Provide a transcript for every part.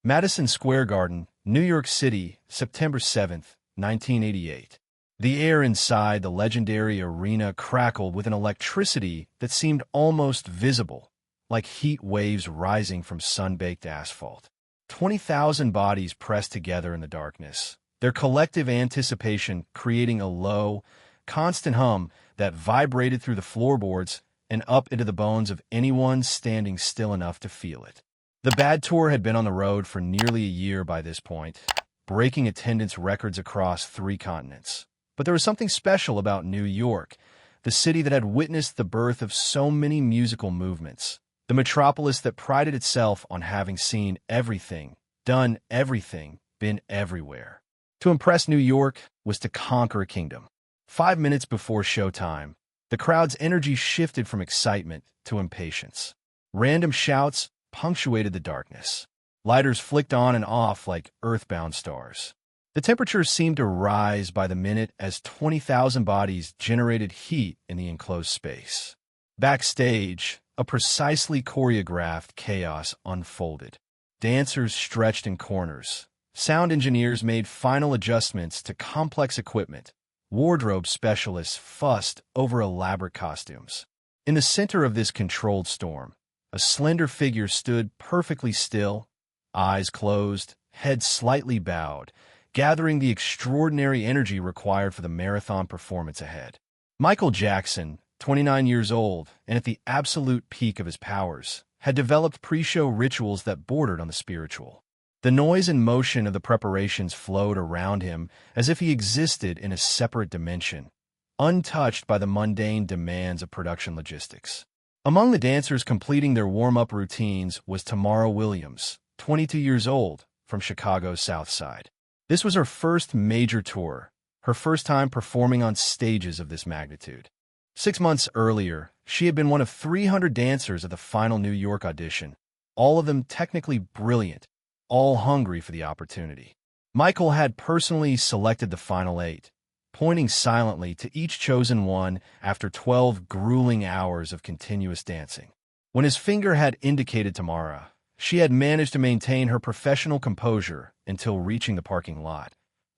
Madison Square Garden, New York City, September 7, 1988. The air inside the legendary arena crackled with an electricity that seemed almost visible, like heat waves rising from sun-baked asphalt. 20,000 bodies pressed together in the darkness, their collective anticipation creating a low, constant hum that vibrated through the floorboards and up into the bones of anyone standing still enough to feel it. The Bad Tour had been on the road for nearly a year by this point, breaking attendance records across 3 continents. But there was something special about New York, the city that had witnessed the birth of so many musical movements, the metropolis that prided itself on having seen everything, done everything, been everywhere. To impress New York was to conquer a kingdom. 5 minutes before showtime, the crowd's energy shifted from excitement to impatience. Random shouts punctuated the darkness. Lighters flicked on and off like earthbound stars. The temperature seemed to rise by the minute as 20,000 bodies generated heat in the enclosed space. Backstage, a precisely choreographed chaos unfolded. Dancers stretched in corners. Sound engineers made final adjustments to complex equipment. Wardrobe specialists fussed over elaborate costumes. In the center of this controlled storm, a slender figure stood perfectly still, eyes closed, head slightly bowed, gathering the extraordinary energy required for the marathon performance ahead. Michael Jackson, 29 years old and at the absolute peak of his powers, had developed pre-show rituals that bordered on the spiritual. The noise and motion of the preparations flowed around him as if he existed in a separate dimension, untouched by the mundane demands of production logistics. Among the dancers completing their warm-up routines was Tamara Williams, 22 years old, from Chicago's South Side. This was her first major tour, her first time performing on stages of this magnitude. 6 months earlier, she had been one of 300 dancers at the final New York audition, all of them technically brilliant, all hungry for the opportunity. Michael had personally selected the final 8, pointing silently to each chosen one after 12 grueling hours of continuous dancing. When his finger had indicated Tamara, she had managed to maintain her professional composure until reaching the parking lot,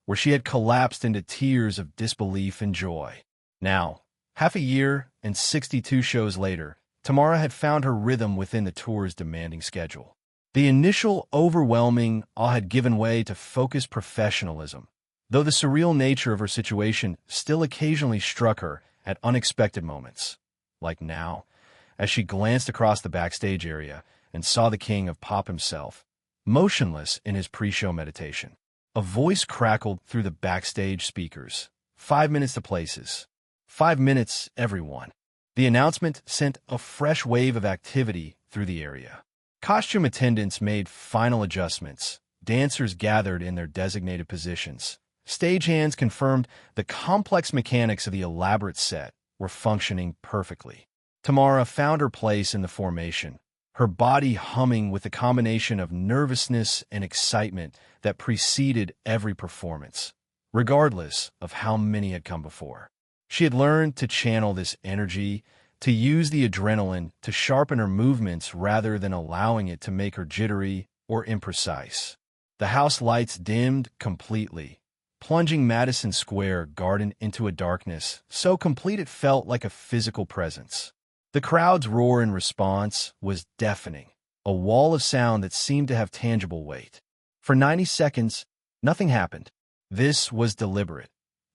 where she had collapsed into tears of disbelief and joy. Now, half a year and 62 shows later, Tamara had found her rhythm within the tour's demanding schedule. The initial overwhelming awe had given way to focused professionalism, though the surreal nature of her situation still occasionally struck her at unexpected moments, like now, as she glanced across the backstage area and saw the king of pop himself, motionless in his pre-show meditation. A voice crackled through the backstage speakers. 5 minutes to places. 5 minutes, everyone. The announcement sent a fresh wave of activity through the area. Costume attendants made final adjustments. Dancers gathered in their designated positions. Stagehands confirmed the complex mechanics of the elaborate set were functioning perfectly. Tamara found her place in the formation, her body humming with the combination of nervousness and excitement that preceded every performance, regardless of how many had come before. She had learned to channel this energy, to use the adrenaline to sharpen her movements rather than allowing it to make her jittery or imprecise. The house lights dimmed completely, plunging Madison Square Garden into a darkness so complete it felt like a physical presence. The crowd's roar in response was deafening, a wall of sound that seemed to have tangible weight. For 90 seconds, nothing happened. This was deliberate.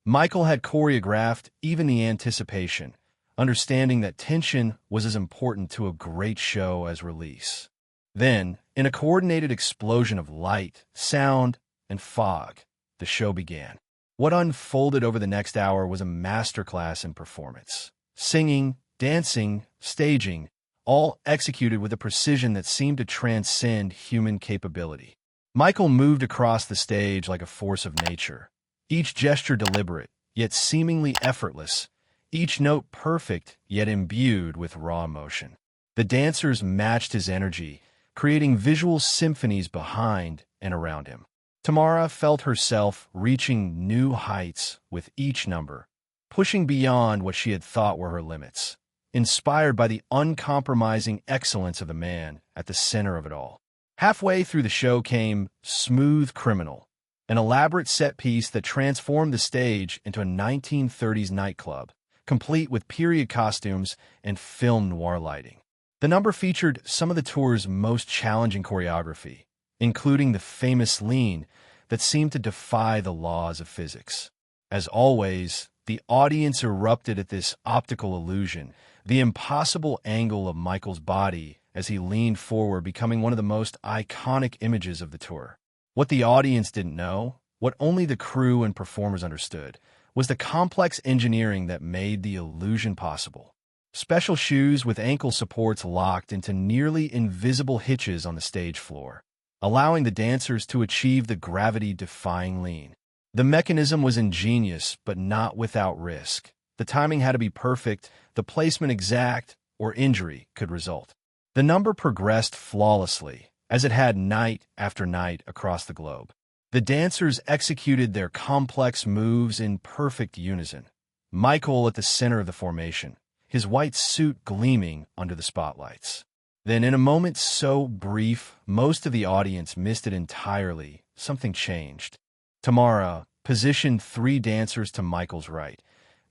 Michael had choreographed even the anticipation, understanding that tension was as important to a great show as release. Then, in a coordinated explosion of light, sound, and fog, the show began. What unfolded over the next hour was a masterclass in performance. Singing, dancing, staging, all executed with a precision that seemed to transcend human capability. Michael moved across the stage like a force of nature, each gesture deliberate, yet seemingly effortless, each note perfect, yet imbued with raw emotion. The dancers matched his energy, creating visual symphonies behind and around him. Tamara felt herself reaching new heights with each number, pushing beyond what she had thought were her limits, inspired by the uncompromising excellence of the man at the center of it all. Halfway through the show came Smooth Criminal, an elaborate set piece that transformed the stage into a 1930s nightclub, complete with period costumes and film noir lighting. The number featured some of the tour's most challenging choreography, including the famous lean that seemed to defy the laws of physics. As always, the audience erupted at this optical illusion, the impossible angle of Michael's body as he leaned forward becoming one of the most iconic images of the tour. What the audience didn't know, what only the crew and performers understood, was the complex engineering that made the illusion possible. Special shoes with ankle supports locked into nearly invisible hitches on the stage floor, allowing the dancers to achieve the gravity-defying lean. The mechanism was ingenious, but not without risk. The timing had to be perfect, the placement exact, or injury could result. The number progressed flawlessly, as it had night after night across the globe. The dancers executed their complex moves in perfect unison. Michael at the center of the formation, his white suit gleaming under the spotlights. Then, in a moment so brief, most of the audience missed it entirely, something changed. Tamara, positioned 3 dancers to Michael's right,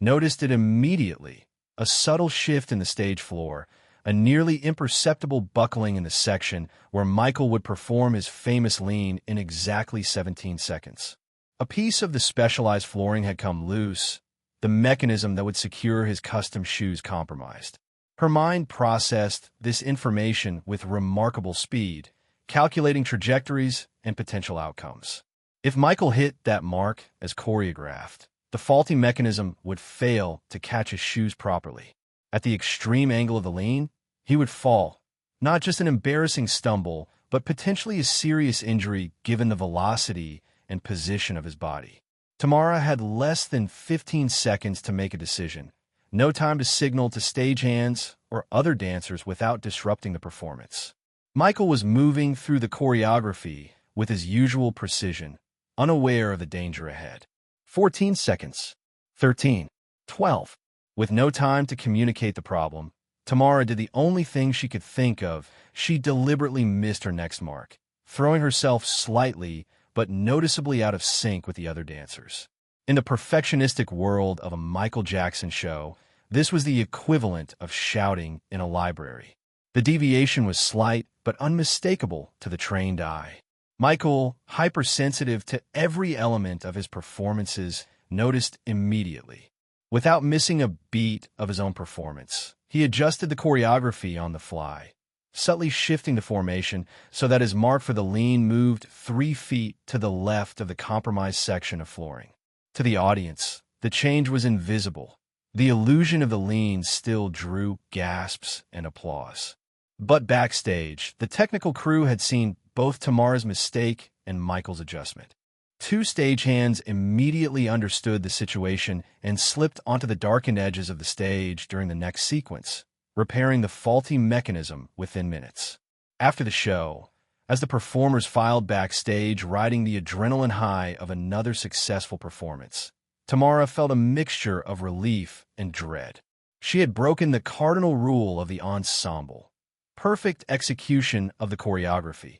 noticed it immediately. A subtle shift in the stage floor, a nearly imperceptible buckling in the section where Michael would perform his famous lean in exactly 17 seconds. A piece of the specialized flooring had come loose, the mechanism that would secure his custom shoes compromised. Her mind processed this information with remarkable speed, calculating trajectories and potential outcomes. If Michael hit that mark as choreographed, the faulty mechanism would fail to catch his shoes properly. At the extreme angle of the lean, he would fall. Not just an embarrassing stumble, but potentially a serious injury given the velocity and position of his body. Tamara had less than 15 seconds to make a decision. No time to signal to stagehands or other dancers without disrupting the performance. Michael was moving through the choreography with his usual precision, unaware of the danger ahead. 14 seconds. 13. 12. With no time to communicate the problem, Tamara did the only thing she could think of. She deliberately missed her next mark, throwing herself slightly but noticeably out of sync with the other dancers. In the perfectionistic world of a Michael Jackson show, this was the equivalent of shouting in a library. The deviation was slight but unmistakable to the trained eye. Michael, hypersensitive to every element of his performances, noticed immediately. Without missing a beat of his own performance, he adjusted the choreography on the fly, subtly shifting the formation so that his mark for the lean moved 3 feet to the left of the compromised section of flooring. To the audience, the change was invisible. The illusion of the lean still drew gasps and applause. But backstage, the technical crew had seen both Tamara's mistake and Michael's adjustment. 2 stagehands immediately understood the situation and slipped onto the darkened edges of the stage during the next sequence, repairing the faulty mechanism within minutes. After the show, as the performers filed backstage riding the adrenaline high of another successful performance, Tamara felt a mixture of relief and dread. She had broken the cardinal rule of the ensemble: perfect execution of the choreography,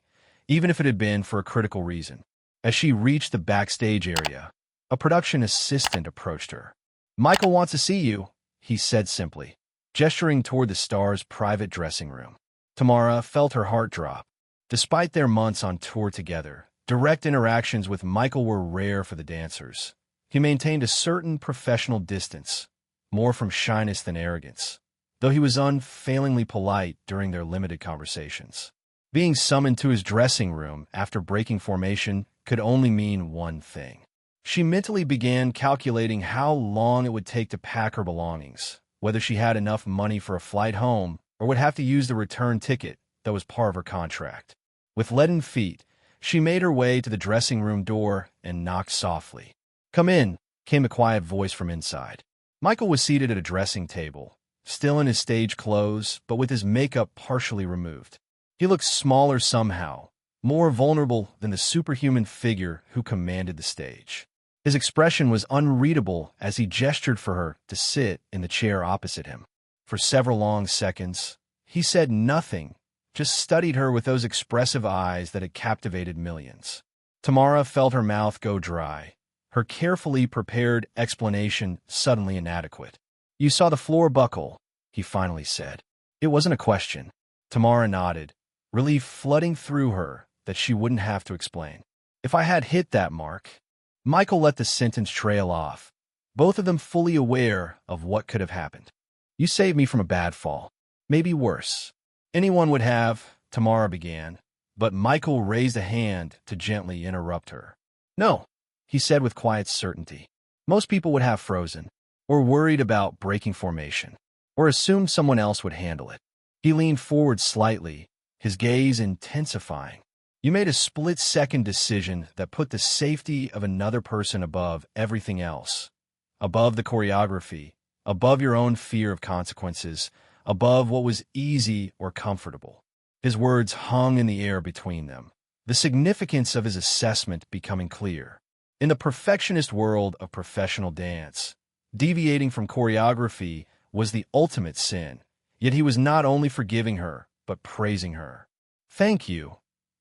even if it had been for a critical reason. As she reached the backstage area, a production assistant approached her. "Michael wants to see you," he said simply, gesturing toward the star's private dressing room. Tamara felt her heart drop. Despite their months on tour together, direct interactions with Michael were rare for the dancers. He maintained a certain professional distance, more from shyness than arrogance, though he was unfailingly polite during their limited conversations. Being summoned to his dressing room after breaking formation could only mean one thing. She mentally began calculating how long it would take to pack her belongings, whether she had enough money for a flight home or would have to use the return ticket that was part of her contract. With leaden feet, she made her way to the dressing room door and knocked softly. "Come in," came a quiet voice from inside. Michael was seated at a dressing table, still in his stage clothes, but with his makeup partially removed. He looked smaller somehow, more vulnerable than the superhuman figure who commanded the stage. His expression was unreadable as he gestured for her to sit in the chair opposite him. For several long seconds, he said nothing, just studied her with those expressive eyes that had captivated millions. Tamara felt her mouth go dry, her carefully prepared explanation suddenly inadequate. "You saw the floor buckle," he finally said. It wasn't a question. Tamara nodded, relief flooding through her that she wouldn't have to explain. "If I had hit that mark..." Michael let the sentence trail off, both of them fully aware of what could have happened. "You saved me from a bad fall. Maybe worse. Anyone would have," Tamara began, but Michael raised a hand to gently interrupt her. "No," he said with quiet certainty. "Most people would have frozen, or worried about breaking formation, or assumed someone else would handle it." He leaned forward slightly, his gaze intensifying. "You made a split-second decision that put the safety of another person above everything else, above the choreography, above your own fear of consequences, above what was easy or comfortable." His words hung in the air between them, the significance of his assessment becoming clear. In the perfectionist world of professional dance, deviating from choreography was the ultimate sin, yet he was not only forgiving her, but praising her. "Thank you,"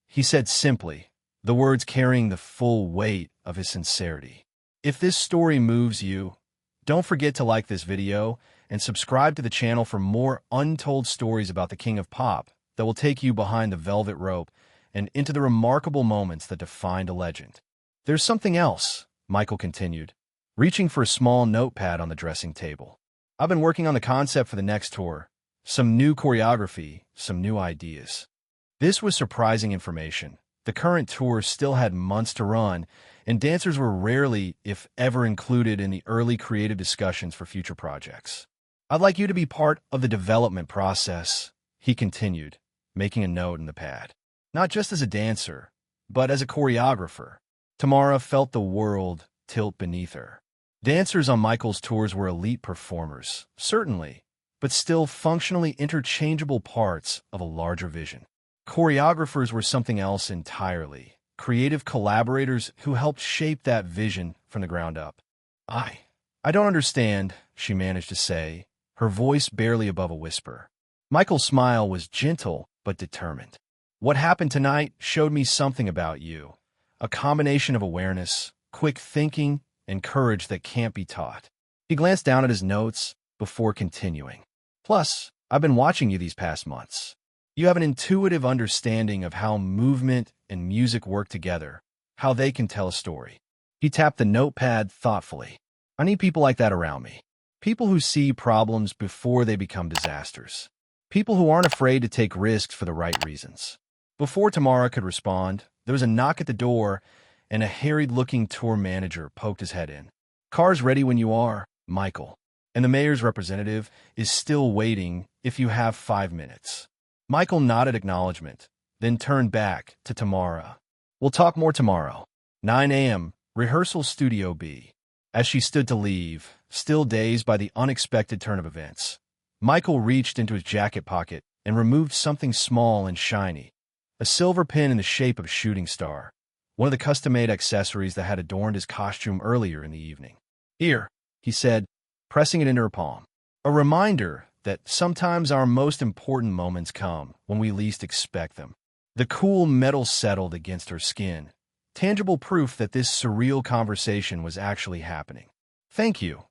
he said simply, the words carrying the full weight of his sincerity. If this story moves you, don't forget to like this video and subscribe to the channel for more untold stories about the King of Pop that will take you behind the velvet rope and into the remarkable moments that defined a legend. "There's something else," Michael continued, reaching for a small notepad on the dressing table. "I've been working on the concept for the next tour. Some new choreography, some new ideas." This was surprising information. The current tour still had months to run, and dancers were rarely, if ever, included in the early creative discussions for future projects. "I'd like you to be part of the development process," he continued, making a note in the pad. "Not just as a dancer, but as a choreographer." Tamara felt the world tilt beneath her. Dancers on Michael's tours were elite performers, certainly, but still functionally interchangeable parts of a larger vision. Choreographers were something else entirely, creative collaborators who helped shape that vision from the ground up. I don't understand," she managed to say, her voice barely above a whisper. Michael's smile was gentle but determined. "What happened tonight showed me something about you, a combination of awareness, quick thinking, and courage that can't be taught." He glanced down at his notes before continuing. "Plus, I've been watching you these past months. You have an intuitive understanding of how movement and music work together, how they can tell a story." He tapped the notepad thoughtfully. "I need people like that around me. People who see problems before they become disasters. People who aren't afraid to take risks for the right reasons." Before Tamara could respond, there was a knock at the door, and a harried-looking tour manager poked his head in. "Car's ready when you are, Michael. And the mayor's representative is still waiting if you have 5 minutes." Michael nodded acknowledgement, then turned back to Tamara. "We'll talk more tomorrow. 9 a.m., rehearsal studio B." As she stood to leave, still dazed by the unexpected turn of events, Michael reached into his jacket pocket and removed something small and shiny, a silver pin in the shape of a shooting star, one of the custom-made accessories that had adorned his costume earlier in the evening. "Here," he said, pressing it into her palm. A reminder that sometimes our most important moments come when we least expect them. The cool metal settled against her skin, tangible proof that this surreal conversation was actually happening. "Thank you,"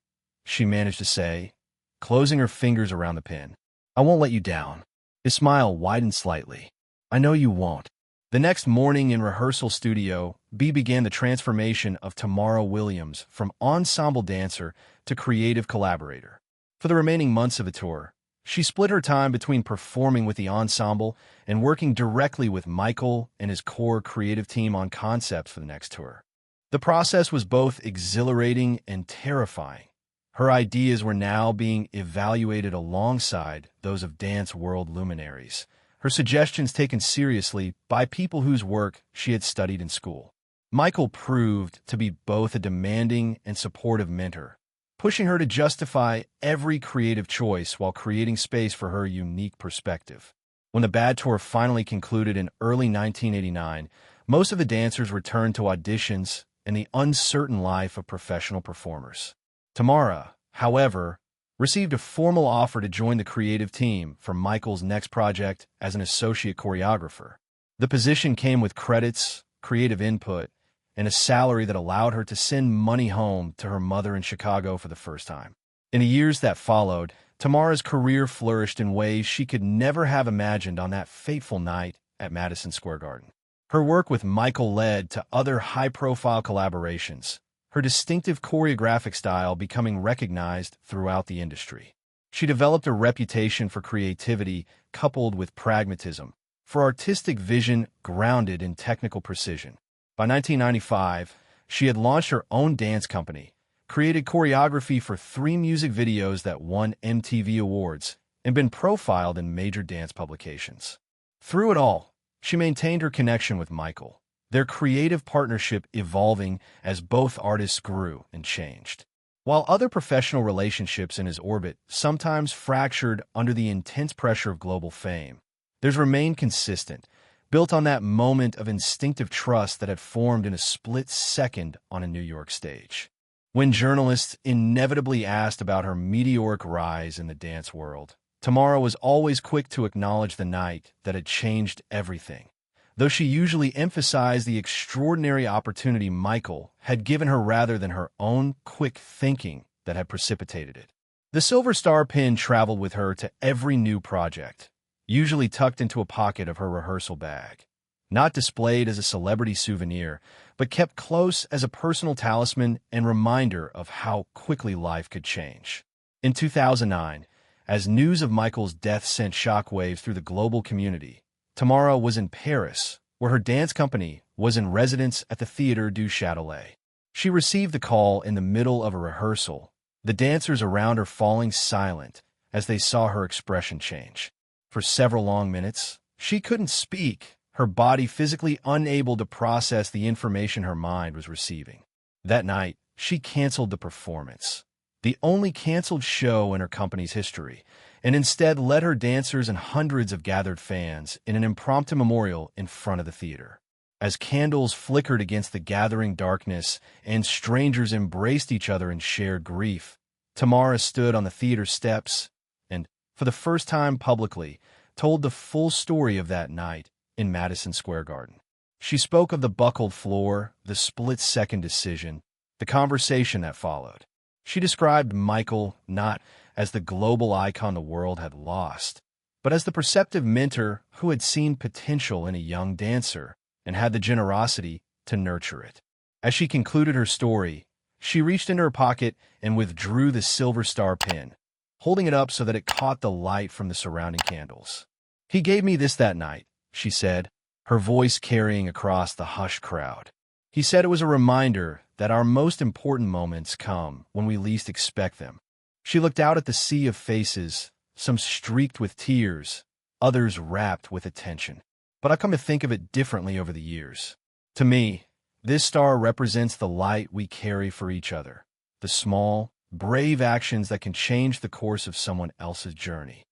she managed to say, closing her fingers around the pin. "I won't let you down." His smile widened slightly. "I know you won't." The next morning in rehearsal studio, B began the transformation of Tamara Williams from ensemble dancer to creative collaborator. For the remaining months of the tour, she split her time between performing with the ensemble and working directly with Michael and his core creative team on concepts for the next tour. The process was both exhilarating and terrifying. Her ideas were now being evaluated alongside those of dance world luminaries, her suggestions taken seriously by people whose work she had studied in school. Michael proved to be both a demanding and supportive mentor, pushing her to justify every creative choice while creating space for her unique perspective. When the Bad Tour finally concluded in early 1989, most of the dancers returned to auditions and the uncertain life of professional performers. Tamara, however, received a formal offer to join the creative team for Michael's next project as an associate choreographer. The position came with credits, creative input, and a salary that allowed her to send money home to her mother in Chicago for the first time. In the years that followed, Tamara's career flourished in ways she could never have imagined on that fateful night at Madison Square Garden. Her work with Michael led to other high-profile collaborations, her distinctive choreographic style becoming recognized throughout the industry. She developed a reputation for creativity coupled with pragmatism, for artistic vision grounded in technical precision. By 1995, she had launched her own dance company, created choreography for 3 music videos that won MTV Awards, and been profiled in major dance publications. Through it all, she maintained her connection with Michael, their creative partnership evolving as both artists grew and changed. While other professional relationships in his orbit sometimes fractured under the intense pressure of global fame, theirs remained consistent, built on that moment of instinctive trust that had formed in a split second on a New York stage. When journalists inevitably asked about her meteoric rise in the dance world, Tamara was always quick to acknowledge the night that had changed everything, though she usually emphasized the extraordinary opportunity Michael had given her rather than her own quick thinking that had precipitated it. The silver star pin traveled with her to every new project, usually tucked into a pocket of her rehearsal bag. Not displayed as a celebrity souvenir, but kept close as a personal talisman and reminder of how quickly life could change. In 2009, as news of Michael's death sent shockwaves through the global community, Tamara was in Paris, where her dance company was in residence at the Théâtre du Châtelet. She received the call in the middle of a rehearsal, the dancers around her falling silent as they saw her expression change. For several long minutes, she couldn't speak, her body physically unable to process the information her mind was receiving. That night, she canceled the performance, the only canceled show in her company's history, and instead led her dancers and hundreds of gathered fans in an impromptu memorial in front of the theater. As candles flickered against the gathering darkness and strangers embraced each other in shared grief, Tamara stood on the theater steps and, for the first time publicly, told the full story of that night in Madison Square Garden. She spoke of the buckled floor, the split-second decision, the conversation that followed. She described Michael not as the global icon the world had lost, but as the perceptive mentor who had seen potential in a young dancer and had the generosity to nurture it. As she concluded her story, she reached into her pocket and withdrew the silver star pin, holding it up so that it caught the light from the surrounding candles. "He gave me this that night," she said, her voice carrying across the hushed crowd. "He said it was a reminder that our most important moments come when we least expect them." She looked out at the sea of faces, some streaked with tears, others rapt with attention. But I've come to think of it differently over the years. To me, this star represents the light we carry for each other, the small, brave actions that can change the course of someone else's journey.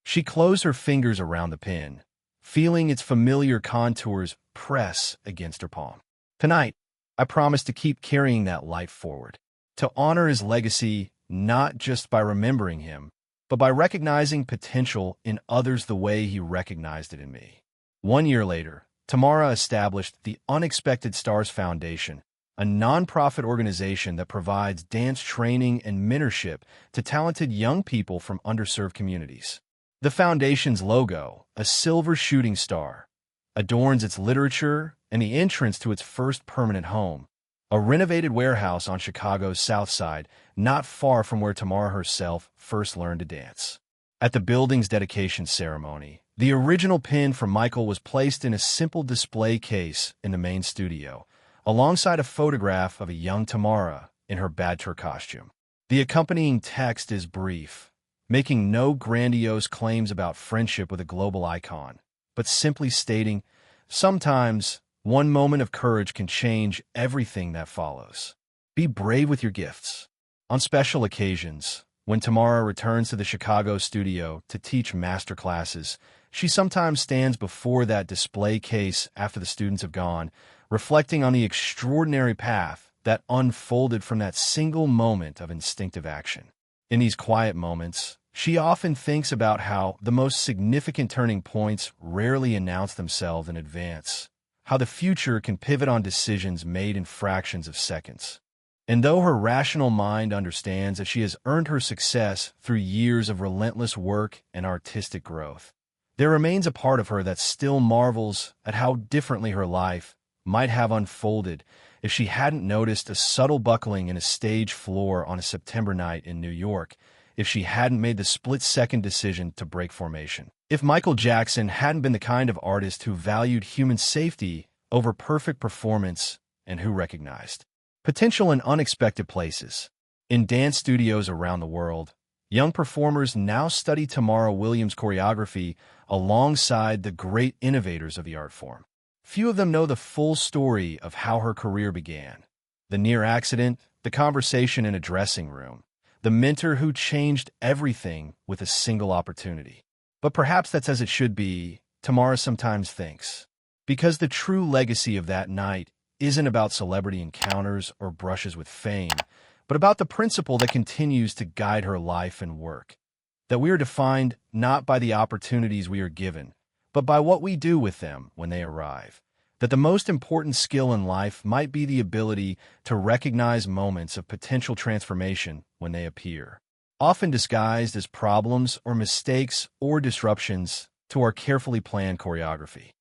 She closed her fingers around the pin, feeling its familiar contours press against her palm. "Tonight, I promise to keep carrying that light forward, to honor his legacy not just by remembering him, but by recognizing potential in others the way he recognized it in me." 1 year later, Tamara established the Unexpected Stars Foundation, a nonprofit organization that provides dance training and mentorship to talented young people from underserved communities. The foundation's logo, a silver shooting star, adorns its literature and the entrance to its first permanent home, a renovated warehouse on Chicago's South Side, not far from where Tamara herself first learned to dance. At the building's dedication ceremony, the original pin for Michael was placed in a simple display case in the main studio, alongside a photograph of a young Tamara in her bad tour costume. The accompanying text is brief, making no grandiose claims about friendship with a global icon, but simply stating, "Sometimes, one moment of courage can change everything that follows. Be brave with your gifts." On special occasions, when Tamara returns to the Chicago studio to teach masterclasses, she sometimes stands before that display case after the students have gone, reflecting on the extraordinary path that unfolded from that single moment of instinctive action. In these quiet moments, she often thinks about how the most significant turning points rarely announce themselves in advance, how the future can pivot on decisions made in fractions of seconds. And though her rational mind understands that she has earned her success through years of relentless work and artistic growth, there remains a part of her that still marvels at how differently her life might have unfolded if she hadn't noticed a subtle buckling in a stage floor on a September night in New York, if she hadn't made the split-second decision to break formation. If Michael Jackson hadn't been the kind of artist who valued human safety over perfect performance and who recognized potential in unexpected places. In dance studios around the world, young performers now study Tamara Williams' choreography alongside the great innovators of the art form. Few of them know the full story of how her career began. The near accident, the conversation in a dressing room, the mentor who changed everything with a single opportunity. But perhaps that's as it should be, Tamara sometimes thinks. Because the true legacy of that night isn't about celebrity encounters or brushes with fame, but about the principle that continues to guide her life and work. That we are defined not by the opportunities we are given, but by what we do with them when they arrive. That the most important skill in life might be the ability to recognize moments of potential transformation when they appear, often disguised as problems or mistakes or disruptions to our carefully planned choreography.